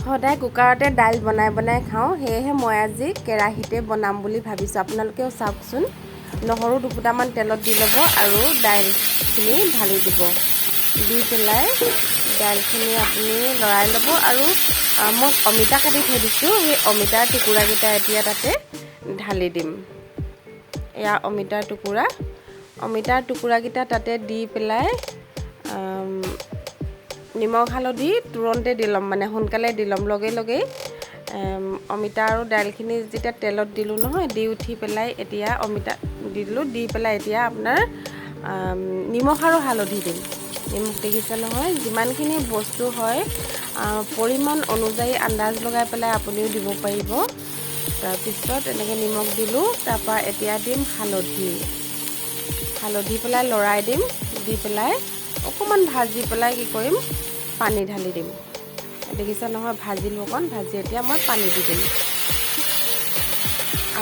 সদায় কুকাৰতে দাইল বনাই খাওঁ, সেয়েহে মই আজি কেৰাহীতে বনাম বুলি ভাবিছোঁ। আপোনালোকেও চাওকচোন। নহৰু দুফুটামান তেলত দি ল'ব আৰু দাইলখিনি ঢালি দিব। দি পেলাই দাইলখিনি আপুনি লৰাই ল'ব আৰু মই অমিতা কাটি থৈ দিছোঁ, সেই অমিতাৰ টুকুৰাকেইটা এতিয়া তাতে ঢালি দিম। এয়া অমিতাৰ টুকুৰাকেইটা তাতে দি পেলাই নিমখ হালধি তুৰন্তে দি ল'ম, মানে সোনকালে দি ল'ম। লগে অমিতা আৰু দাইলখিনি যেতিয়া তেলত দিলোঁ নহয়, দি উঠি পেলাই এতিয়া অমিতা দি দিলোঁ। দি পেলাই এতিয়া আপোনাৰ নিমখ আৰু হালধি দিম। নিমখ দেখিছে নহয়, যিমানখিনি বস্তু হয় পৰিমাণ অনুযায়ী আন্দাজ লগাই পেলাই আপুনিও দিব পাৰিব। তাৰপিছত এনেকৈ নিমখ দিলোঁ। তাৰপৰা এতিয়া দিম হালধি পেলাই লৰাই দিম। দি পেলাই অকণমান ভাজি পেলাই কি কৰিম, পানী ঢালি দিম। দেখিছে নহয়, ভাজিলোঁ অকণ, ভাজি এতিয়া মই পানী দি দিম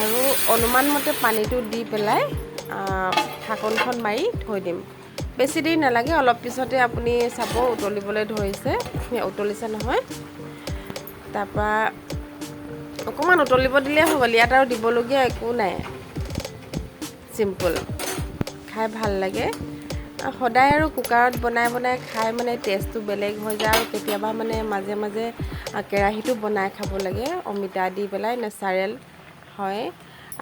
আৰু অনুমান মতে পানীটো দি পেলাই ঢাকনখন মাৰি থৈ দিম। বেছি দেৰি নালাগে, অলপ পিছতে আপুনি চাব উতলিবলৈ ধৰিছে, উতলিছে নহয়। তাৰপৰা অকণমান উতলিব দিলেই হৈ গ'ল, ইয়াত আৰু দিবলগীয়া একো নাই, চিম্পুল। খাই ভাল লাগে। সদায় আৰু কুকাৰত বনাই খাই মানে টেষ্টটো বেলেগ হৈ যায়। আৰু কেতিয়াবা মানে মাজে মাজে কেৰাহীটো বনাই খাব লাগে, অমিতা দি পেলাই নেচাৰেল হয়।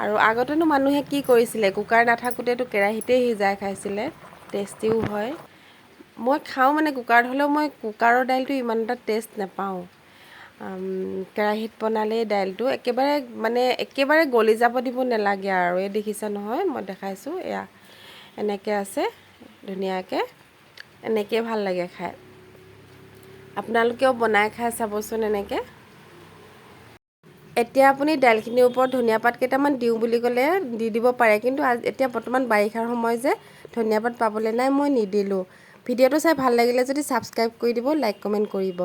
আৰু আগতেনো মানুহে কি কৰিছিলে, কুকাৰ নাথাকোঁতেতো কেৰাহীতেই সিজাই খাইছিলে, টেষ্টিও হয়। মই খাওঁ মানে কুকাৰত, হ'লেও মই কুকাৰৰ দাইলটো ইমান এটা টেষ্ট নাপাওঁ। কেৰাহীত বনালেই দাইলটো একেবাৰে গলি যাব দিব নালাগে আৰু। এই দেখিছে নহয়, মই দেখাইছোঁ, এয়া এনেকৈ আছে ধুনীয়াকৈ, এনেকৈ ভাল লাগে খাই। আপোনালোকেও বনাই খাই চাবচোন এনেকৈ। এতিয়া আপুনি দাইলখিনিৰ ওপৰত ধনিয়া পাত কেইটামান দিওঁ বুলি ক'লে দি দিব পাৰে, কিন্তু এতিয়া বৰ্তমান বাৰিষাৰ সময় যে ধনিয়া পাত পাবলৈ নাই, মই নিদিলোঁ। ভিডিঅ'টো চাই ভাল লাগিলে যদি ছাবস্ক্ৰাইব কৰি দিব, লাইক কমেণ্ট কৰিব।